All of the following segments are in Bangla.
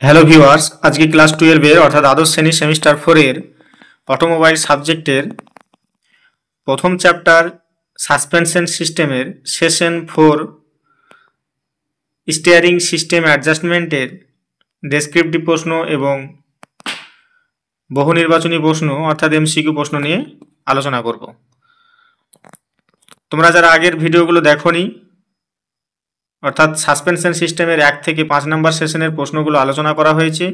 হ্যালো ভিউয়ার্স, আজকে ক্লাস 12 অর্থাৎ দ্বাদশ শ্রেণীর সেমিস্টার 4 অটোমোবাইল সাবজেক্টের প্রথম চ্যাপ্টার সাসপেনশন সিস্টেমের সেশন 4 স্টিয়ারিং সিস্টেম অ্যাডজাস্টমেন্টের ডেসক্রিপটিভ প্রশ্ন এবং বহু নির্বাচনী প্রশ্ন অর্থাৎ এমসিকিউ প্রশ্ন নিয়ে আলোচনা করব। তোমরা যারা আগের ভিডিওগুলো দেখোনি অর্থাৎ সাসপেনশন সিস্টেমের 1 থেকে 5 নম্বর সেশনের প্রশ্নগুলো আলোচনা করা হয়েছে,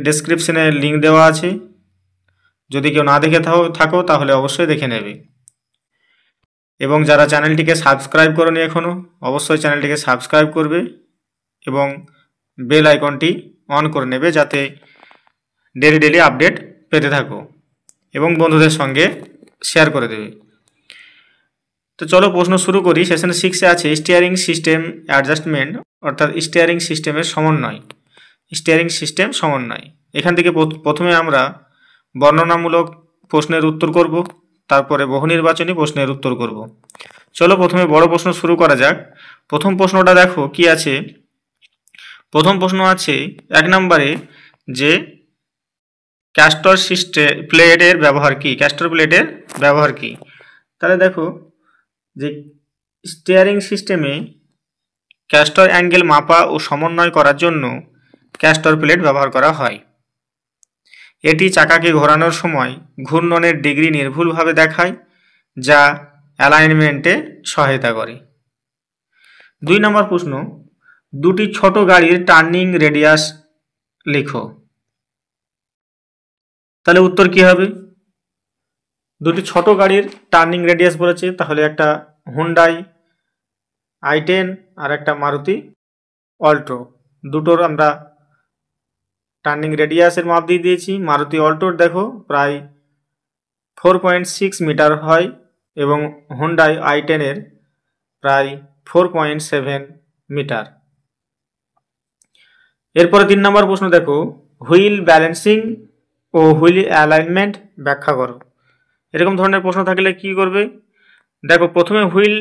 ডেসক্রিপশনে লিঙ্ক দেওয়া আছে। যদি কেউ না দেখে থাকো তাহলে অবশ্যই দেখে নেবে। এবং যারা চ্যানেলটিকে সাবস্ক্রাইব করোনি এখনও, অবশ্যই চ্যানেলটিকে সাবস্ক্রাইব করবে এবং বেল আইকনটি অন করে নেবে যাতে ডেলি আপডেট পেতে থাকো এবং বন্ধুদের সঙ্গে শেয়ার করে দেবে। তো চলো প্রশ্ন শুরু করি। সেশন 6-এ আছে স্টিয়ারিং সিস্টেম অ্যাডজাস্টমেন্ট অর্থাৎ স্টিয়ারিং সিস্টেমের সমন্বয়। স্টিয়ারিং সিস্টেম সমন্বয়, এখান থেকে প্রথমে আমরা বর্ণনামূলক প্রশ্নের উত্তর করব, তারপরে বহু নির্বাচনী প্রশ্নের উত্তর করব। চলো প্রথমে বড় প্রশ্ন শুরু করা যাক। প্রথম প্রশ্নটা দেখো কি আছে। প্রথম প্রশ্ন আছে 1 নম্বরে যে ক্যাস্টর প্লেটের ব্যবহার কি। ক্যাস্টর প্লেটের ব্যবহার কি? তাহলে দেখো যে স্টিয়ারিং সিস্টেমে ক্যাস্টর অ্যাঙ্গেল মাপা ও সমন্বয় করার জন্য ক্যাস্টর প্লেট ব্যবহার করা হয়। এটি চাকাকে ঘোরানোর সময় ঘূর্ণনের ডিগ্রি নির্ভুলভাবে দেখায়, যা অ্যালাইনমেন্টে সহায়তা করে। 2 নম্বর প্রশ্ন, দুটি ছোট গাড়ির টার্নিং রেডিয়াস লিখো। তাহলে উত্তর কি হবে? দুটি ছোট গাড়ির টার্নিং রেডিয়াস বলেছে, তাহলে একটা হুন্ডাই i10 আর একটা মারুতি অল্টো, দুটোর আমরা টার্নিং রেডিয়াসের মাপ দিয়ে দিয়েছি। মারুতি অল্টোর দেখো প্রায় 4.6 মিটার হয় এবং হুন্ডাই i10-এর প্রায় 4.7 মিটার। এরপরে 3 নম্বর প্রশ্ন দেখো, হুইল ব্যালেন্সিং ও হুইল অ্যালাইনমেন্ট ব্যাখ্যা করো। এরকম ধরনের প্রশ্ন থাকলে কি করবে? দেখো প্রথমে হুইল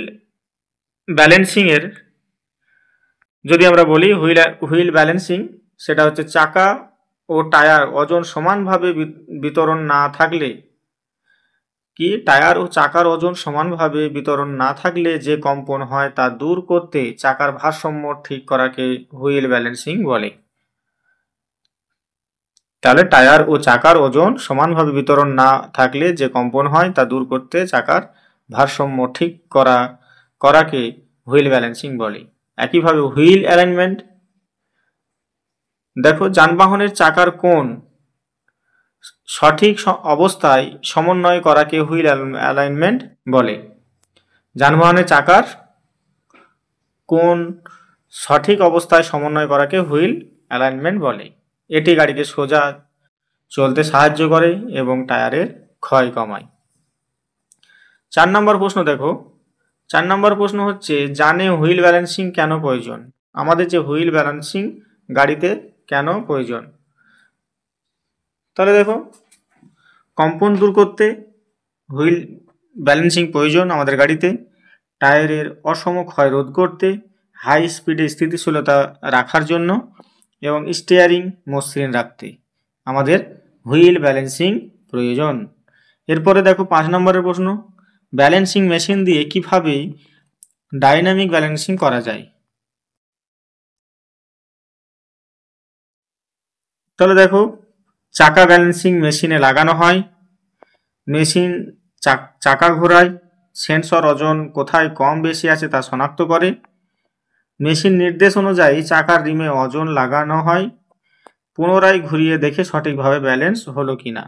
ব্যালেন্সিংয়ের যদি আমরা বলি, হুইল ব্যালেন্সিং সেটা হচ্ছে চাকা ও টায়ার ওজন সমানভাবে বিতরণ না থাকলে কি, টায়ার ও চাকার ওজন সমানভাবে বিতরণ না থাকলে যে কম্পন হয় তা দূর করতে চাকার ভারসাম্য ঠিক করাকে হুইল ব্যালেন্সিং বলে। তাহলে টায়ার ও চাকার ওজন সমানভাবে বিতরণ না থাকলে যে কম্পন হয় তা দূর করতে চাকার ভারসাম্য ঠিক করাকে হুইল ব্যালেন্সিং বলে। একইভাবে হুইল অ্যালাইনমেন্ট দেখো, যানবাহনের চাকার কোণ সঠিক অবস্থায় সমন্বয় করাকে হুইল অ্যালাইনমেন্ট বলে। যানবাহনের চাকার কোণ সঠিক অবস্থায় সমন্বয় করাকে হুইল অ্যালাইনমেন্ট বলে। এটি গাড়িকে সোজা চলতে সাহায্য করে এবং টায়ারের ক্ষয় কমায়। 4 নম্বর প্রশ্ন দেখো। 4 নম্বর প্রশ্ন হচ্ছে, জানে হুইল ব্যালেন্সিং কেন প্রয়োজন? আমাদের যে হুইল ব্যালেন্সিং গাড়িতে কেন প্রয়োজন? তাহলে দেখো, কম্পন দূর করতে হুইল ব্যালেন্সিং প্রয়োজন আমাদের গাড়িতে, টায়ারের অসম ক্ষয় রোধ করতে, হাই স্পিডে স্থিতিশীলতা রাখার জন্য এবং স্টিয়ারিং মসৃণ রাখতে আমাদের হুইল ব্যালেন্সিং প্রয়োজন। এরপরে দেখো 5 নম্বরের প্রশ্ন, ব্যালেন্সিং মেশিন দিয়ে কিভাবে ডাইনামিক ব্যালেন্সিং করা যায়? তাহলে দেখো, চাকা ব্যালেন্সিং মেশিনে লাগানো হয়, মেশিন চাকা ঘোরায়, সেন্সর ওজন কোথায় কম বেশি আছে তা শনাক্ত করে, মেশিন নির্দেশ অনুযায়ী চাকার রিমে ওজন লাগানো হয়, পুনরায় ঘুরিয়ে দেখে সঠিকভাবে ব্যালেন্স হলো কিনা।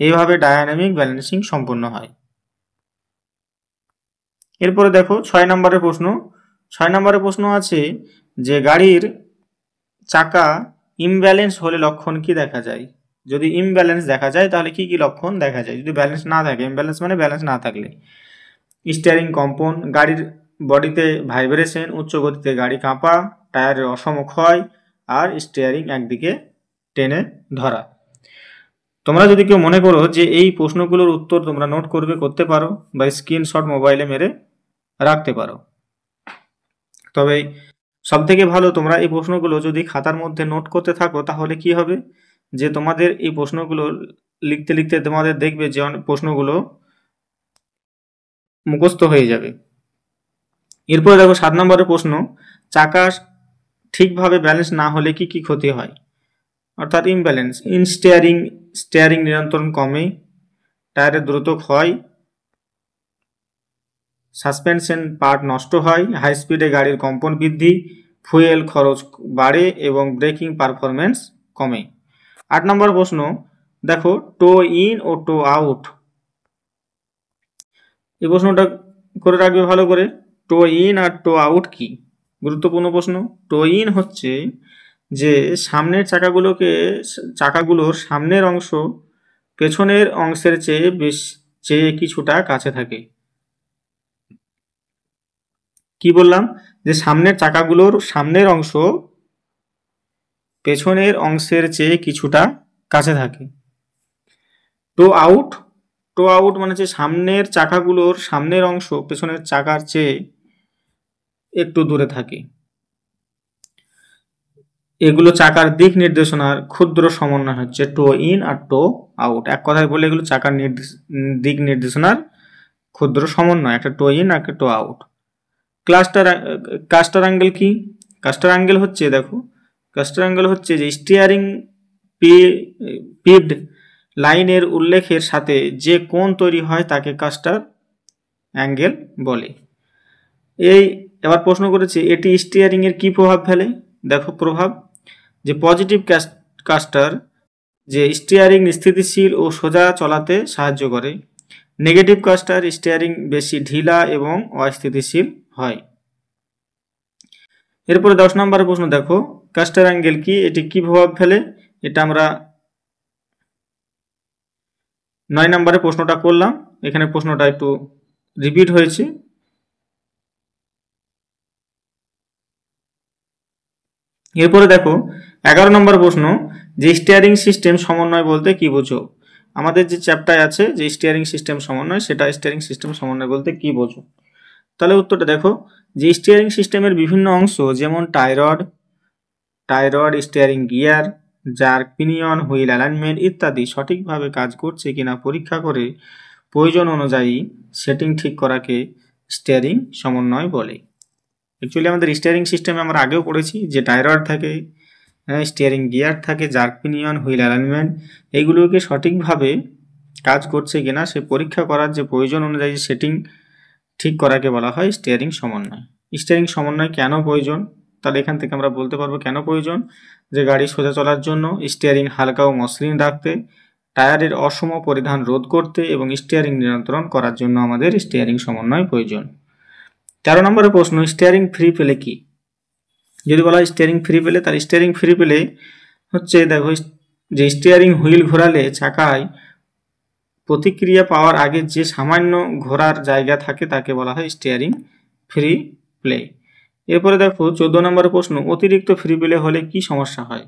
এইভাবে ডায়নামিক ব্যালেন্সিং সম্পন্ন হয়। এরপরে দেখো 6 নম্বরের প্রশ্ন। 6 নম্বরের প্রশ্ন আছে যে গাড়ির চাকা ইমব্যালেন্স হলে লক্ষণ কি দেখা যায়? যদি ইমব্যালেন্স দেখা যায় তাহলে কি কি লক্ষণ দেখা যায়? যদি ব্যালেন্স না থাকে, ইমব্যালেন্স মানে ব্যালেন্স না থাকলে, স্টিয়ারিং কম্পন, গাড়ির বডিতে ভাইব্রেশন, উচ্চ গতিতে গাড়ি কাঁপা, টায়ারের অসম ক্ষয় আর স্টিয়ারিং একদিকে টেনে ধরা। তোমরা যদি কেউ মনে করো যে এই প্রশ্নগুলোর উত্তর তোমরা নোট করতে পারো বা স্ক্রিনশট মোবাইলে মেরে রাখতে পারো। তবে সব থেকে ভালো তোমরা এই প্রশ্নগুলো যদি খাতার মধ্যে নোট করতে থাকো তাহলে কি হবে, যে তোমাদের এই প্রশ্নগুলো লিখতে লিখতে তোমাদের দেখবে যে অনেক প্রশ্নগুলো মুখস্থ হয়ে যাবে। এরপরে দেখো 7 নম্বরের প্রশ্ন, চাকা ঠিকভাবে ব্যালেন্স না হলে কি কি ক্ষতি হয়, অর্থাৎ ইমব্যালেন্স। স্টিয়ারিং নিয়ন্ত্রণ কমে, টায়ারের দ্রুত ক্ষয়, সাসপেনশন পার্ট নষ্ট হয়, হাই স্পিডে গাড়ির কম্পন বৃদ্ধি, ফুয়েল খরচ বাড়ে এবং ব্রেকিং পারফরমেন্স কমে। 8 নম্বর প্রশ্ন দেখো, টো ইন ও টো আউট। এই প্রশ্নটা করে রাখবে ভালো করে। টো ইন আর টো আউট কি? গুরুত্বপূর্ণ প্রশ্ন। টো ইন হচ্ছে যে সামনের চাকাগুলোর সামনের অংশ পেছনের অংশের চেয়ে কিছুটা কাছে থাকে। কি বললাম? যে সামনের চাকাগুলোর সামনের অংশ পেছনের অংশের চেয়ে কিছুটা কাছে থাকে। টো আউট মানে হচ্ছে সামনের চাকাগুলোর সামনের অংশ পেছনের চাকার চেয়ে একটু দূরে থাকে। এগুলো চাকার দিক নির্দেশনার ক্ষুদ্র সমন্বয় হচ্ছে টো ইন আর টো আউট। এক কথায় বলে এগুলো চাকার দিক নির্দেশনার ক্ষুদ্র সমন্বয়, একটা টো ইন আর একটা টো আউট। কাস্টার অ্যাঙ্গেল কি? কাস্টার অ্যাঙ্গেল হচ্ছে, দেখো, কাস্টার অ্যাঙ্গেল হচ্ছে যে স্টিয়ারিং পিভড লাইনের উল্লেখের সাথে যে কোণ তৈরি হয় তাকে কাস্টার অ্যাঙ্গেল বলে। এবার প্রশ্ন করেছে এটি স্টিয়ারিং এর কি প্রভাব ফেলে। দেখো প্রভাব, যে পজিটিভ কাস্টার যে স্টিয়ারিং স্থিতিশীল ও সোজা চলাতে সাহায্য করে, নেগেটিভ কাস্টার স্টিয়ারিং বেশি ঢিলা এবং অস্থিতিশীল হয়। এরপরে 10 নম্বরের প্রশ্ন দেখো, কাস্টার অ্যাঙ্গেল কি, এটি কি প্রভাব ফেলে। এটা আমরা 9 নম্বরের প্রশ্নটা করলাম, এখানে প্রশ্নটা একটু রিপিট হয়েছে। এরপরে দেখো 11 নম্বর প্রশ্ন, যে স্টিয়ারিং সিস্টেম সমন্বয় বলতে কি বোঝো। আমাদের যে চ্যাপ্টারে আছে যে স্টিয়ারিং সিস্টেম সমন্বয়, সেটা স্টিয়ারিং সিস্টেম সমন্বয় বলতে কি বোঝো। তাহলে উত্তরটা দেখো, যে স্টিয়ারিং সিস্টেমের বিভিন্ন অংশ যেমন টাই রড, স্টিয়ারিং গিয়ার, জার্ক পিনিয়ন, হুইল অ্যালাইনমেন্ট ইত্যাদি সঠিকভাবে কাজ করছে কিনা পরীক্ষা করে প্রয়োজন অনুযায়ী সেটিং ঠিক করাকে স্টিয়ারিং সমন্বয় বলে। অ্যাকচুয়ালি আমাদের স্টিয়ারিং সিস্টেমে আমরা আগেও পড়েছি যে টাই রড থাকে, স্টিয়ারিং গিয়ার থাকে, জার্ক পিনিয়ন, হুইল অ্যালাইনমেন্ট, এইগুলোকে সঠিকভাবে কাজ করছে কিনা সে পরীক্ষা করার যে প্রয়োজন অনুযায়ী সেটিং ঠিক করাকে বলা হয় স্টিয়ারিং সমন্বয়। স্টিয়ারিং সমন্বয় কেন প্রয়োজন, তাহলে এখান থেকে আমরা বলতে পারবো কেন প্রয়োজন। যে গাড়ি সোজা চলার জন্য, স্টিয়ারিং হালকা ও মসৃণ রাখতে, টায়ারের অসম পরিধান রোধ করতে এবং স্টিয়ারিং নিয়ন্ত্রণ করার জন্য আমাদের স্টিয়ারিং সমন্বয় প্রয়োজন। 13 নম্বরের প্রশ্ন, স্টিয়ারিং ফ্রি পেলে কি। যদি বলা হয় স্টিয়ারিং ফ্রি পেলে, তাহলে স্টিয়ারিং ফ্রি পেলে হচ্ছে, দেখো, যে স্টিয়ারিং হুইল ঘোরালে চাকায় প্রতিক্রিয়া পাওয়ার আগে যে সামান্য ঘোরার জায়গা থাকে তাকে বলা হয় স্টিয়ারিং ফ্রি প্লে। এরপরে দেখো 14 নম্বরের প্রশ্ন, অতিরিক্ত ফ্রি প্লে হলে কি সমস্যা হয়।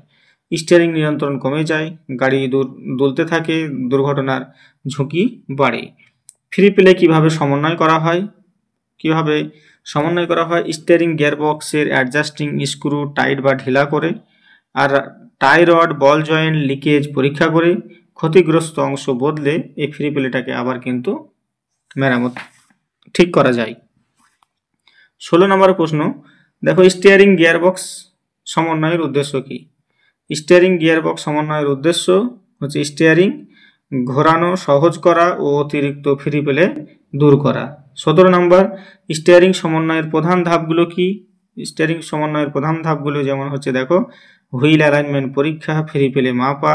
স্টিয়ারিং নিয়ন্ত্রণ কমে যায়, গাড়ি দুলতে থাকে, দুর্ঘটনার ঝুঁকি বাড়ে। ফ্রি প্লে কিভাবে সমন্বয় করা হয়, স্টিয়ারিং গিয়ারবক্সের অ্যাডজাস্টিং স্ক্রু টাইট বা ঢিলা করে, আর টাই রড বল জয়েন্ট লিকেজ পরীক্ষা করে, ক্ষতিগ্রস্ত অংশ বদলে এই ফ্রি প্লেটাকে আবার কিন্তু মেরামত ঠিক করা যায়। 16 নম্বর প্রশ্ন দেখো, স্টিয়ারিং গিয়ারবক্স সমন্বয়ের উদ্দেশ্য কি। স্টিয়ারিং গিয়ারবক্স সমন্বয়ের উদ্দেশ্য হচ্ছে স্টিয়ারিং ঘোরানো সহজ করা ও অতিরিক্ত ফ্রি প্লে দূর করা। 17 নম্বর, স্টিয়ারিং সমন্বয়ের প্রধান ধাপগুলো কি। স্টিয়ারিং সমন্বয়ের প্রধান ধাপগুলো যেমন হচ্ছে, দেখো, হুইল অ্যালাইনমেন্ট পরীক্ষা, ফ্রি প্লে মাপা,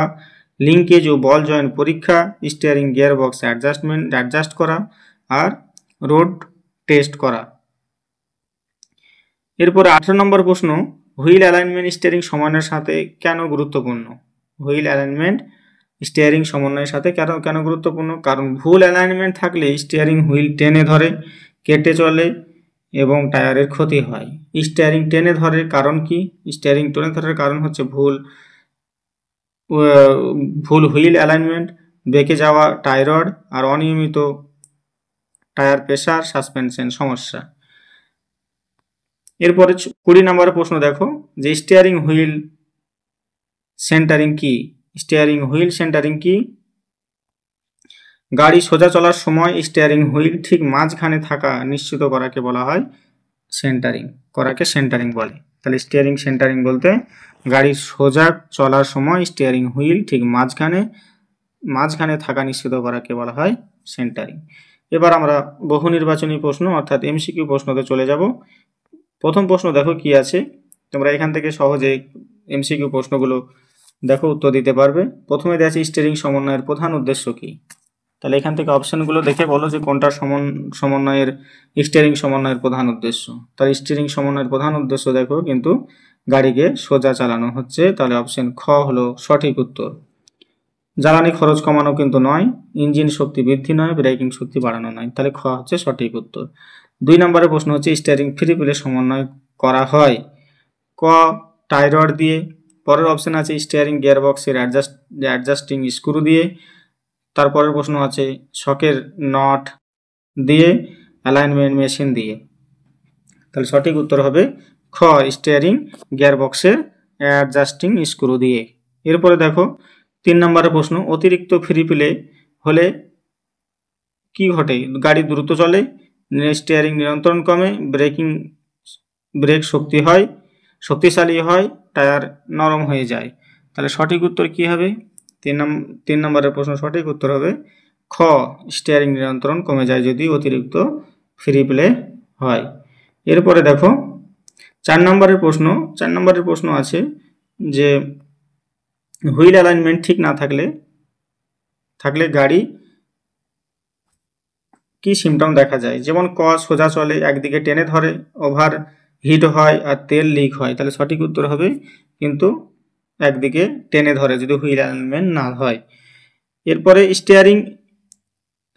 লিঙ্কেজ ও বল জয়েন্ট পরীক্ষা, স্টিয়ারিং গিয়ারবক্স অ্যাডজাস্ট করা, আর রোড টেস্ট করা। এরপর 18 নম্বর প্রশ্ন, হুইল অ্যালাইনমেন্ট স্টিয়ারিং সমন্বয়ের সাথে কেন গুরুত্বপূর্ণ। হুইল অ্যালাইনমেন্ট স্টিয়ারিং সমন্বয়ের সাথে কেন গুরুত্বপূর্ণ, কারণ ভুল অ্যালাইনমেন্ট থাকলে স্টিয়ারিং হুইল টেনে ধরে, কেটে চলে এবং টায়ারের ক্ষতি হয়। স্টিয়ারিং টেনে ধরে কারণ কি। স্টিয়ারিং টেনে ধরার কারণ হচ্ছে ভুল হুইল অ্যালাইনমেন্ট, বেঁকে যাওয়া টাই রড, আর অনিয়মিত টায়ার প্রেসার, সাসপেনশন সমস্যা। এরপরে 20 নম্বরের প্রশ্ন দেখো যে স্টিয়ারিং হুইল সেন্টারিং কি। স্টিয়ারিং হুইল সেন্টারিং কি? গাড়ি সোজা চলার সময় স্টিয়ারিং হুইল ঠিক মাঝখানে থাকা নিশ্চিত করাকে বলা হয় সেন্টারিং, করাকে সেন্টারিং বলে। তাহলে স্টিয়ারিং সেন্টারিং বলতে গাড়ি সোজা চলার সময় স্টিয়ারিং হুইল ঠিক মাঝখানে থাকা নিশ্চিত করাকে বলা হয় সেন্টারিং। এবার আমরা বহু নির্বাচনী প্রশ্ন অর্থাৎ এমসিকিউ প্রশ্নতে চলে যাব। প্রথম প্রশ্ন দেখো কি আছে, তোমরা এখান থেকে সহজে এমসিকিউ প্রশ্নগুলো দেখো উত্তর দিতে পারবে। প্রথমে দেওয়া আছে স্টিয়ারিং সমন্বয়ের প্রধান উদ্দেশ্য কি। তাহলে এখান থেকে অপশনগুলো দেখে বলো যে কোনটা সমন্বয়ের স্টিয়ারিং সমন্বয়ের প্রধান উদ্দেশ্য। তাহলে স্টিয়ারিং সমন্বয়ের প্রধান উদ্দেশ্য দেখো কিন্তু গাড়িকে সোজা চালানো হচ্ছে, তাহলে অপশন খ হলো সঠিক উত্তর। জ্বালানি খরচ কমানো কিন্তু নয়, ইঞ্জিন শক্তি বৃদ্ধি নয়, ব্রেকিং শক্তি বাড়ানো নয়, তাহলে খ হচ্ছে সঠিক উত্তর। 2 নম্বরের প্রশ্ন হচ্ছে স্টিয়ারিং ফ্রি হুইলে সমন্বয় করা হয় ক টাই রড দিয়ে। পরের অপশন আছে স্টিয়ারিং গিয়ারবক্সের অ্যাডজাস্টিং স্ক্রু দিয়ে। তারপরের প্রশ্ন আছে শকের নট দিয়ে, অ্যালাইনমেন্ট মেশিন দিয়ে। তাহলে সঠিক উত্তর হবে খ স্টিয়ারিং গিয়ারবক্সের অ্যাডজাস্টিং স্ক্রু দিয়ে। এরপরে দেখো 3 নম্বরের প্রশ্ন অতিরিক্ত ফ্রি প্লে হলে কি ঘটে। গাড়ি দ্রুত চলে, স্টিয়ারিং নিয়ন্ত্রণ কমে, ব্রেক শক্তিশালী হয়, টায়ার নরম হয়ে যায়। তাহলে সঠিক উত্তর কি হবে? 3 নম্বরের প্রশ্ন সঠিক উত্তর হবে খ স্টিয়ারিং নিয়ন্ত্রণ কমে যায় যদি অতিরিক্ত ফ্রি প্লে হয়। এরপরে দেখো 4 নম্বরের প্রশ্ন আছে যে হুইল অ্যালাইনমেন্ট ঠিক না থাকলে গাড়ি কি সিমটম দেখা যায়। যেমন ক সোজা চলে, একদিকে টেনে ধরে, ওভার হিট হয় আর তেল লিক হয়। তাহলে সঠিক উত্তর হবে কিন্তু একদিকে টেনে ধরে যদি হুইল অ্যালাইনমেন্ট না হয়। এরপরে স্টিয়ারিং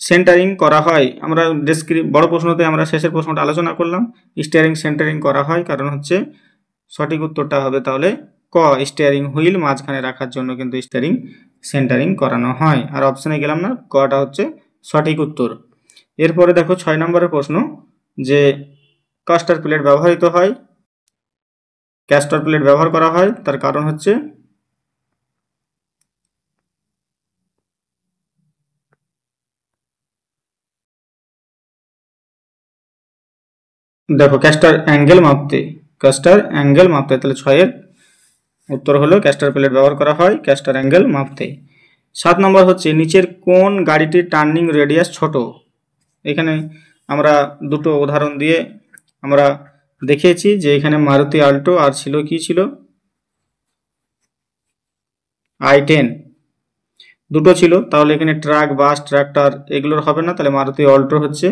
সেন্টারিং করা হয়, আমরা বড় প্রশ্নতে আমরা শেষের প্রশ্নটা আলোচনা করলাম। স্টিয়ারিং সেন্টারিং করা হয় কারণ হচ্ছে সঠিক উত্তরটা হবে তাহলে ক স্টিয়ারিং হুইল মাঝখানে রাখার জন্য কিন্তু স্টিয়ারিং সেন্টারিং করানো হয়। আর অপশনে গেলাম না, কটা হচ্ছে সঠিক উত্তর। এরপরে দেখো 6 নম্বরের প্রশ্ন যে ক্যাস্টার প্লেট ব্যবহার করা হয়, তার কারণ হচ্ছে দেখো ক্যাস্টার অ্যাঙ্গেল মাপতে। তাহলে 6 এর উত্তর হলো ক্যাস্টার প্লেট ব্যবহার করা হয় ক্যাস্টার অ্যাঙ্গেল মাপতে। 7 নম্বর হচ্ছে নিচের কোন গাড়িটির টার্নিং রেডিয়াস ছোট। এখানে আমরা দুটো উদাহরণ দিয়ে আমরা দেখিয়েছি যে এখানে মারুতি আল্টো আর ছিল i10 দুটো ছিল। তাহলে এখানে ট্রাক, বাস, ট্রাক্টর এগুলোর হবে না, তাহলে মারুতি অল্টো হচ্ছে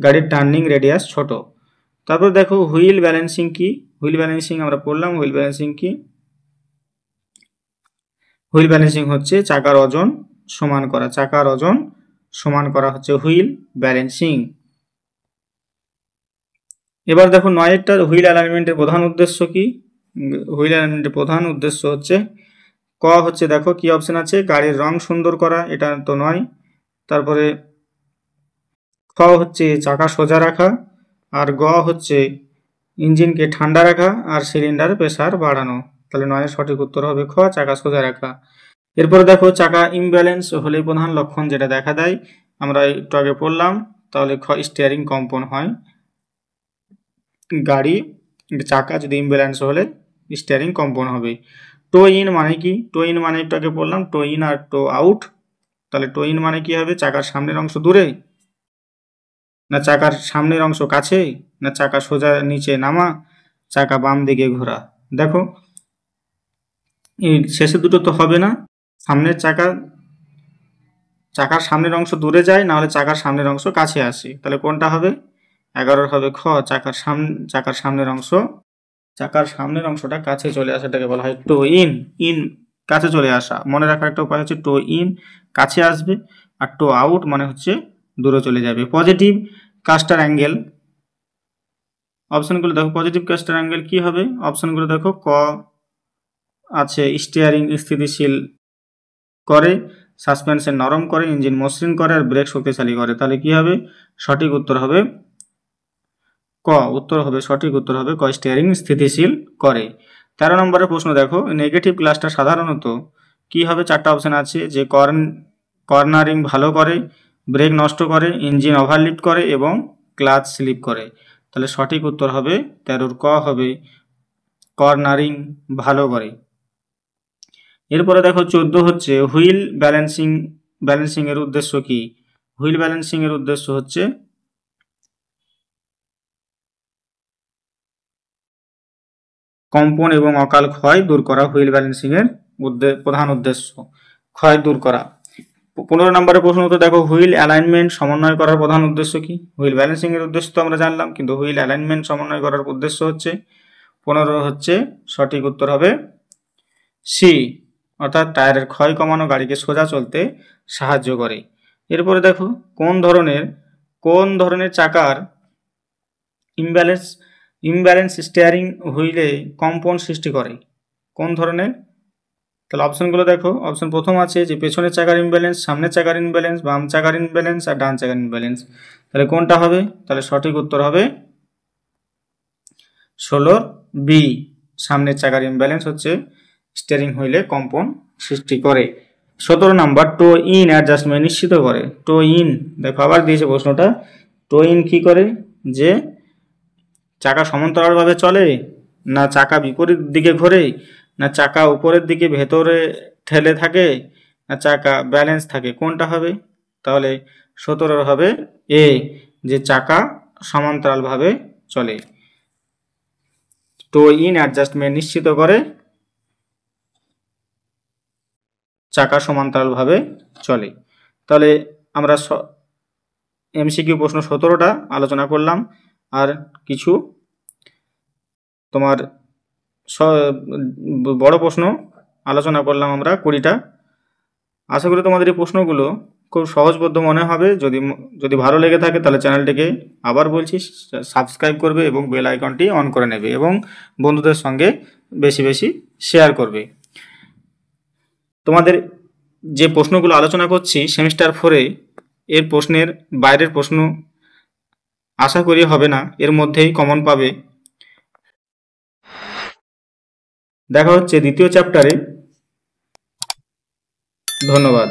গাড়ির টার্নিং রেডিয়াস ছোট। তারপর দেখো হুইল ব্যালেন্সিং কি। আমরা পড়লাম হুইল ব্যালেন্সিং হচ্ছে চাকার ওজন সমান করা হচ্ছে হুইল ব্যালেন্সিং। এবার দেখো 9 হুইল অ্যালাইনমেন্টের প্রধান উদ্দেশ্য কি। হুইল অ্যালাইনমেন্টের প্রধান উদ্দেশ্য হচ্ছে ক হচ্ছে দেখো কি অপশন আছে গাড়ির রং সুন্দর করা, এটা তো নয়। তারপরে খ হচ্ছে চাকা সোজা রাখা, আর গ হচ্ছে ইঞ্জিনকে ঠান্ডা রাখা, আর সিলিন্ডার প্রেসার বাড়ানো। তাহলে 9 সঠিক উত্তর হবে খ চাকা সোজা রাখা। এরপরে দেখো চাকা ইমব্যালেন্স হলে প্রধান লক্ষণ যেটা দেখা দেয় আমরা একটু আগে পড়লাম, তাহলে খ স্টিয়ারিং কম্পন হয়। গাড়ি চাকা যদি ইমব্যালেন্স হলে স্টিয়ারিং কম্পন হবে। টো ইন মানে কি। টো ইন মানে একটু আগে বললাম টো ইন আর টো আউট। তাহলে টো ইন মানে কি হবে চাকার সামনের অংশ দূরে, না চাকার সামনের অংশ কাছে, না চাকা সোজা নিচে নামা, চাকা বাম দিকে ঘোরা। দেখো এই শেষে দুটো তো হবে না, সামনের চাকার সামনের অংশ দূরে যায়, না হলে চাকার সামনের অংশ কাছে আসে। তাহলে কোনটা হবে? 11 হবে খ চাকার সামনের অংশটা কাছে চলে আসাটাকে বলা হয় টো ইন। কাছে চলে আসা। মনে রাখার একটা উপায় হচ্ছে টো ইন কাছে আসবে, আর টো আউট মানে হচ্ছে দূরে চলে যাবে। পজিটিভ কাস্টার অ্যাঙ্গেল, অপশনগুলো দেখো পজিটিভ কাস্টার অ্যাঙ্গেল কি হবে। অপশনগুলো দেখো ক আছে স্টিয়ারিং স্থিতিশীল করে, সাসপেনশন নরম করে, ইঞ্জিন মসৃণ করে, আর ব্রেক শক্তিশালী করে। তাহলে কি হবে? সঠিক উত্তর হবে ক ক উত্তর হবে, সঠিক উত্তর হবে ক, স্টিয়ারিং স্থিতিশীল করে। 13 নম্বরের প্রশ্ন দেখো, নেগেটিভ ক্লাসটা সাধারণত কি হবে? 4টা অপশন আছে, যে কর্নারিং ভালো করে, ব্রেক নষ্ট করে, ইঞ্জিন ওভারলিফট করে এবং ক্লাচ স্লিপ করে। তাহলে সঠিক উত্তর হবে 13 ক হবে, কর্নারিং ভালো করে। এরপরে দেখো 14 হচ্ছে, হুইল ব্যালেন্সিং এর উদ্দেশ্য কি? হুইল ব্যালেন্সিং এর উদ্দেশ্য হচ্ছে কম্পন এবং অকাল ক্ষয় দূর করা। হুইল ব্যালেন্সিং এর প্রধান উদ্দেশ্য ক্ষয় দূর করা। 15 নম্বরের প্রশ্ন তো দেখো, হুইল অ্যালাইনমেন্ট সমন্বয় করার প্রধান উদ্দেশ্য কি? হুইল ব্যালেন্সিং এর উদ্দেশ্য তো আমরা জানলাম, কিন্তু হুইল অ্যালাইনমেন্ট সমন্বয় করার উদ্দেশ্য হচ্ছে 15 হচ্ছে, সঠিক উত্তর হবে সি, অর্থাৎ টায়ারের ক্ষয় কমানো গাড়িকে সোজা চলতে সাহায্য করে। এরপরে দেখো, কোন ধরনের চাকার ইমব্যালেন্স স্টিয়ারিং হুইলে কম্পন সৃষ্টি করে? কোন ধরনের? তাহলে অপশনগুলো দেখো। অপশন প্রথম আছে যে পেছনের চাকার ইমব্যালেন্স, সামনের চাকার ইমব্যালেন্স, বাম চাকার ইমব্যালেন্স আর ডান চাকার ইমব্যালেন্স। তাহলে কোনটা হবে? তাহলে সঠিক উত্তর হবে 16 বি, সামনের চাকার ইমব্যালেন্স হচ্ছে স্টিয়ারিং হুইলে কম্পন সৃষ্টি করে। 17 নাম্বার, টো ইন অ্যাডজাস্টমেন্ট নিশ্চিত করে। টো ইন, দেখো আবার দিয়েছে প্রশ্নটা, টো ইন কি করে? যে চাকা সমান্তরালভাবে চলে, না চাকা বিপরীত দিকে ঘোরে, না চাকা উপরের দিকে ভেতরে ঠেলে থাকে, না চাকা ব্যালেন্স থাকে, কোনটা হবে? তাহলে 17 হবে এ, যে চাকা সমান্তরালভাবে চলে। টো ইন অ্যাডজাস্টমেন্ট নিশ্চিত করে চাকা সমান্তরালভাবে চলে। তাহলে আমরা এমসিকিউ প্রশ্ন 17টা আলোচনা করলাম, আর কিছু তোমার বড় প্রশ্ন আলোচনা করলাম আমরা 20টা। আশা করি তোমাদের এই প্রশ্নগুলো খুব সহজবোধ্য মনে হবে। যদি ভালো লেগে থাকে তাহলে চ্যানেলটিকে আবার বলছি সাবস্ক্রাইব করবে এবং বেল আইকনটি অন করে নেবে এবং বন্ধুদের সঙ্গে বেশি বেশি শেয়ার করবে। তোমাদের যে প্রশ্নগুলো আলোচনা করছি সেমিস্টার 4-এ, এর প্রশ্নের বাইরের প্রশ্ন আশা করি হবে না, এর মধ্যেই কমন পাবে। দেখা হচ্ছে দ্বিতীয় চ্যাপ্টারে। ধন্যবাদ।